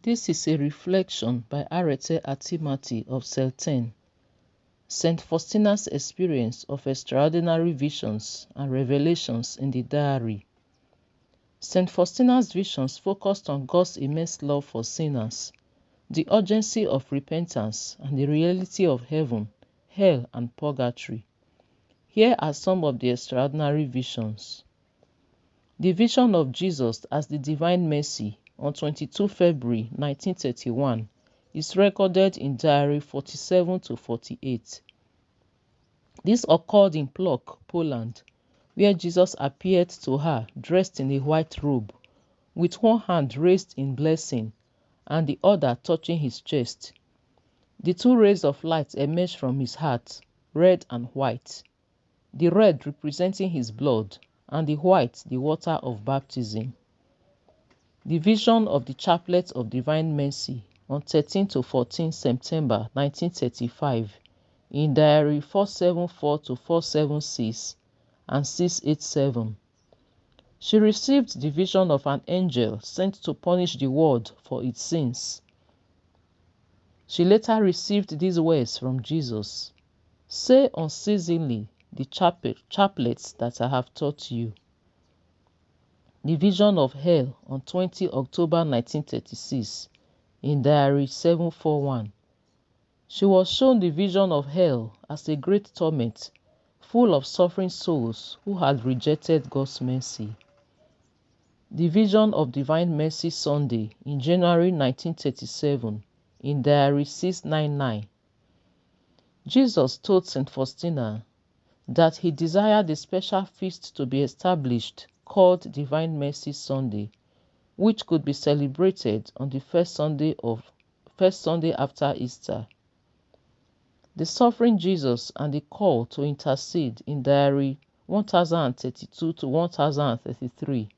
This is a reflection by Arete Atimati of Cell 10. St. Faustina's experience of extraordinary visions and revelations in the diary. St. Faustina's visions focused on God's immense love for sinners, the urgency of repentance, and the reality of heaven, hell, and purgatory. Here are some of the extraordinary visions. The vision of Jesus as the Divine Mercy on 22 February 1931 is recorded in Diary 47 to 48. This occurred in Plock, Poland, where Jesus appeared to her dressed in a white robe, with one hand raised in blessing and the other touching his chest. The two rays of light emerged from his heart, red and white, the red representing his blood and the white the water of baptism. The vision of the Chaplet of Divine Mercy on 13 to 14 September 1935 in Diary 474 to 476 and 687. She received the vision of an angel sent to punish the world for its sins. She later received these words from Jesus: "Say unceasingly the chaplets that I have taught you." The vision of hell on 20 October 1936 in Diary 741. She was shown the vision of hell as a great torment, full of suffering souls who had rejected God's mercy. The vision of Divine Mercy Sunday in January 1937 in Diary 699. Jesus told St. Faustina that he desired a special feast to be established called Divine Mercy Sunday, which could be celebrated on the first Sunday after Easter. The Suffering Jesus and the Call to Intercede in Diary 1032 to 1033.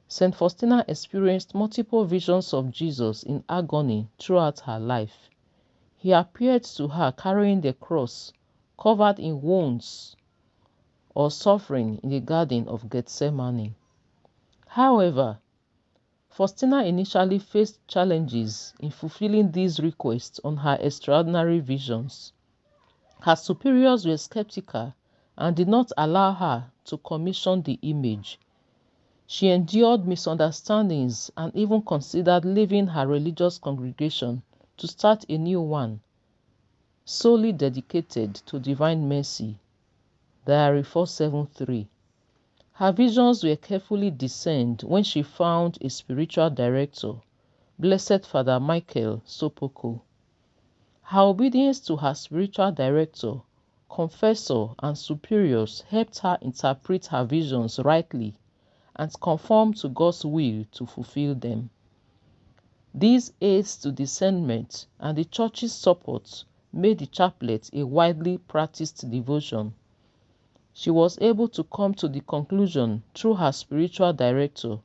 St. Faustina experienced multiple visions of Jesus in agony throughout her life. He appeared to her carrying the cross, covered in wounds or suffering in the Garden of Gethsemane. However, Faustina initially faced challenges in fulfilling these requests on her extraordinary visions. Her superiors were skeptical and did not allow her to commission the image. She endured misunderstandings and even considered leaving her religious congregation to start a new one, solely dedicated to Divine Mercy. Diary 473. Her visions were carefully discerned when she found a spiritual director, Blessed Father Michael Sopoko. Her obedience to her spiritual director, confessor, and superiors helped her interpret her visions rightly and conform to God's will to fulfill them. These aids to discernment and the Church's support made the chaplet a widely practiced devotion. She was able to come to the conclusion through her spiritual director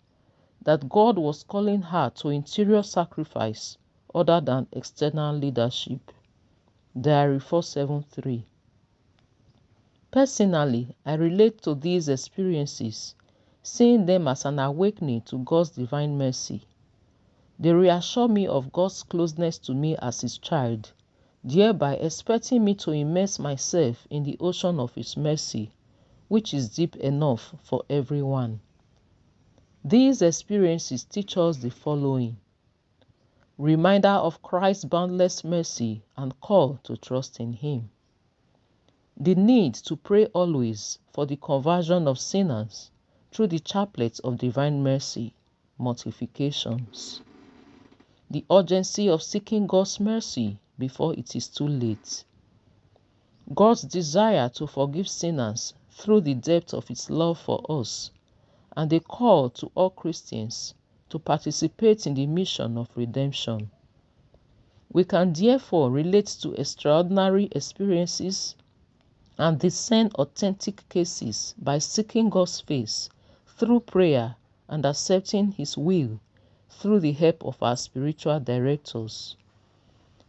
that God was calling her to interior sacrifice other than external leadership. Diary 473. Personally, I relate to these experiences, seeing them as an awakening to God's divine mercy. They reassure me of God's closeness to me as his child, thereby expecting me to immerse myself in the ocean of his mercy, which is deep enough for everyone. These experiences teach us the following: reminder of Christ's boundless mercy and call to trust in him. The need to pray always for the conversion of sinners through the chaplet of divine mercy, mortifications. The urgency of seeking God's mercy before it is too late. God's desire to forgive sinners through the depth of its love for us, and a call to all Christians to participate in the mission of redemption. We can therefore relate to extraordinary experiences and discern authentic cases by seeking God's face through prayer and accepting his will through the help of our spiritual directors.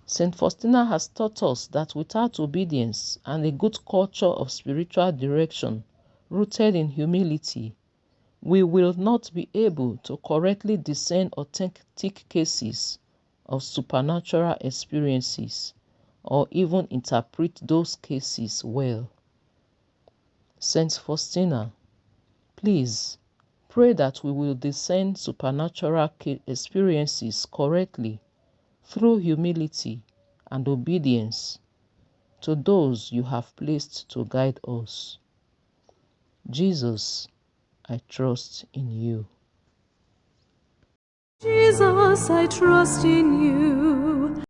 St. Faustina has taught us that without obedience and a good culture of spiritual direction rooted in humility, we will not be able to correctly discern authentic cases of supernatural experiences or even interpret those cases well. Saint Faustina, please pray that we will discern supernatural experiences correctly through humility and obedience to those you have placed to guide us. Jesus, I trust in you. Jesus, I trust in you.